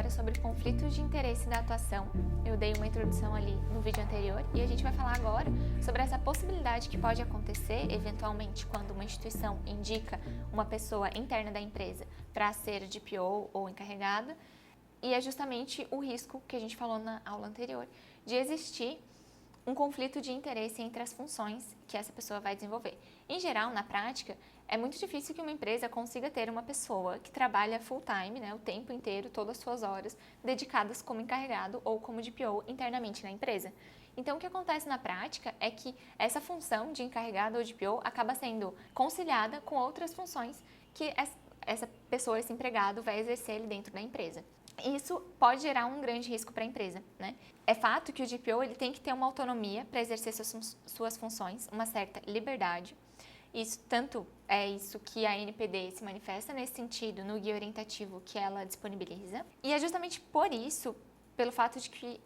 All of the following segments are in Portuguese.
agora sobre conflitos de interesse da atuação. Eu dei uma introdução ali no vídeo anterior e a gente vai falar agora sobre essa possibilidade que pode acontecer, eventualmente, quando uma instituição indica uma pessoa interna da empresa para ser DPO ou encarregada, e é justamente o risco que a gente falou na aula anterior, de existir um conflito de interesse entre as funções que essa pessoa vai desenvolver. Em geral, na prática, é muito difícil que uma empresa consiga ter uma pessoa que trabalha full time, o tempo inteiro, todas as suas horas, dedicadas como encarregado ou como DPO internamente na empresa. Então, o que acontece na prática é que essa função de encarregado ou DPO acaba sendo conciliada com outras funções que essa pessoa, esse empregado, vai exercer ali dentro da empresa. Isso pode gerar um grande risco para a empresa, É fato que o DPO ele tem que ter uma autonomia para exercer suas funções, uma certa liberdade. Isso tanto é isso que a NPD se manifesta nesse sentido no guia orientativo que ela disponibiliza. E é justamente por isso, pelo fato de que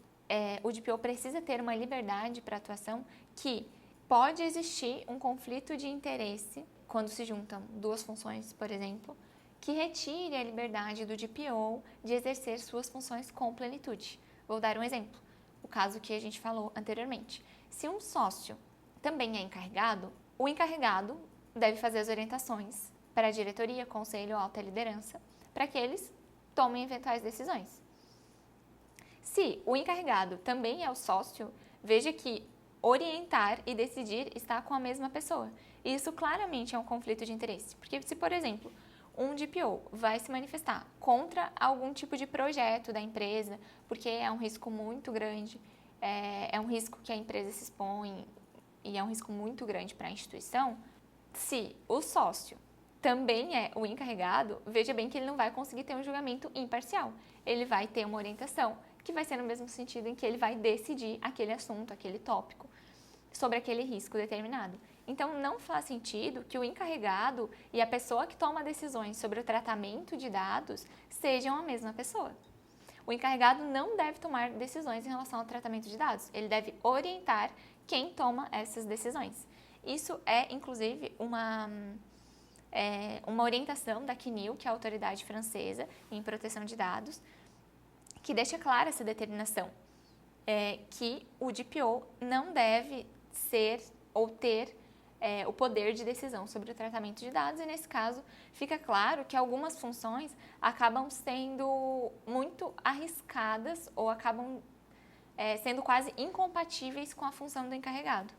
o DPO precisa ter uma liberdade para atuação, que pode existir um conflito de interesse quando se juntam duas funções, por exemplo, que retire a liberdade do DPO de exercer suas funções com plenitude. Vou dar um exemplo, o caso que a gente falou anteriormente. Se um sócio também é encarregado, o encarregado deve fazer as orientações para a diretoria, conselho ou alta liderança, para que eles tomem eventuais decisões. Se o encarregado também é o sócio, veja que orientar e decidir está com a mesma pessoa. E isso claramente é um conflito de interesse, porque se, por exemplo, um DPO vai se manifestar contra algum tipo de projeto da empresa, porque é um risco muito grande, é um risco que a empresa se expõe e é um risco muito grande para a instituição. Se o sócio também é o encarregado, veja bem que ele não vai conseguir ter um julgamento imparcial. Ele vai ter uma orientação que vai ser no mesmo sentido em que ele vai decidir aquele assunto, aquele tópico, sobre aquele risco determinado. Então, não faz sentido que o encarregado e a pessoa que toma decisões sobre o tratamento de dados sejam a mesma pessoa. O encarregado não deve tomar decisões em relação ao tratamento de dados. Ele deve orientar quem toma essas decisões. Isso é, inclusive, uma orientação da CNIL, que é a autoridade francesa em proteção de dados, que deixa clara essa determinação, que o DPO não deve ser ou ter o poder de decisão sobre o tratamento de dados, e nesse caso fica claro que algumas funções acabam sendo muito arriscadas ou acabam sendo quase incompatíveis com a função do encarregado,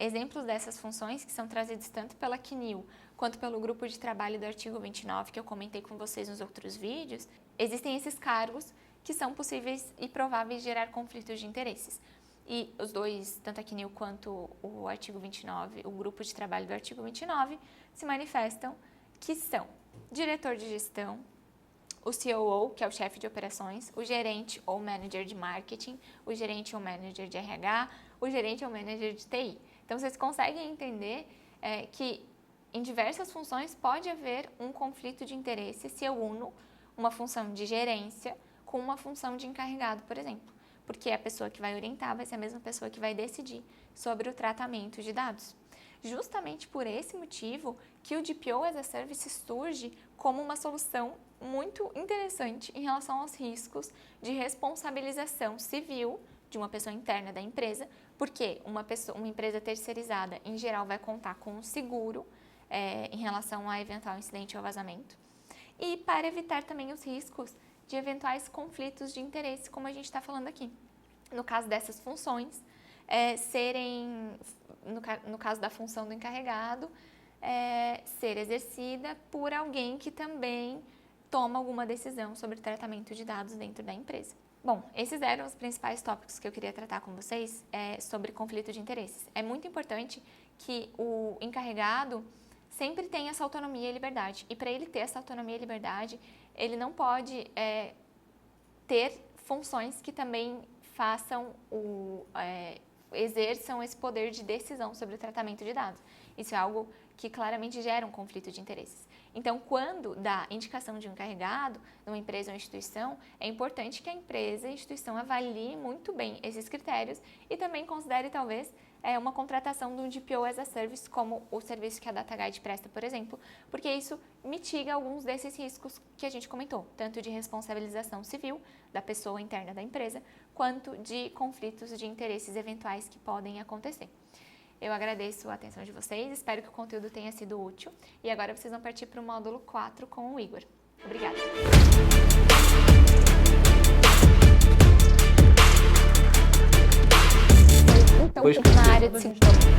exemplos dessas funções que são trazidos tanto pela CNIL quanto pelo grupo de trabalho do artigo 29, que eu comentei com vocês nos outros vídeos, existem esses cargos que são possíveis e prováveis de gerar conflitos de interesses. E os dois, tanto a CNIL quanto o artigo 29, o grupo de trabalho do artigo 29, se manifestam que são diretor de gestão, o COO, que é o chefe de operações, o gerente ou manager de marketing, o gerente ou manager de RH, o gerente ou manager de TI. Então, vocês conseguem entender que em diversas funções pode haver um conflito de interesse se eu uno uma função de gerência com uma função de encarregado, por exemplo. Porque a pessoa que vai orientar vai ser a mesma pessoa que vai decidir sobre o tratamento de dados. Justamente por esse motivo que o DPO as a Service surge como uma solução muito interessante em relação aos riscos de responsabilização civil de uma pessoa interna da empresa, porque uma empresa terceirizada, em geral, vai contar com um seguro em relação a eventual incidente ou vazamento, e para evitar também os riscos de eventuais conflitos de interesse, como a gente está falando aqui. No caso dessas funções, no caso da função do encarregado, ser exercida por alguém que também toma alguma decisão sobre o tratamento de dados dentro da empresa. Bom, esses eram os principais tópicos que eu queria tratar com vocês sobre conflito de interesses. É muito importante que o encarregado sempre tenha essa autonomia e liberdade. E para ele ter essa autonomia e liberdade, ele não pode ter funções que também exerçam esse poder de decisão sobre o tratamento de dados. Isso é algo que claramente geram conflito de interesses. Então, quando dá indicação de um encarregado numa empresa ou instituição, é importante que a empresa e a instituição avalie muito bem esses critérios e também considere, talvez, uma contratação de um DPO as a Service, como o serviço que a DataGuide presta, por exemplo, porque isso mitiga alguns desses riscos que a gente comentou, tanto de responsabilização civil da pessoa interna da empresa, quanto de conflitos de interesses eventuais que podem acontecer. Eu agradeço a atenção de vocês, espero que o conteúdo tenha sido útil e agora vocês vão partir para o módulo 4 com o Igor. Obrigada! Então, na área de sintomas.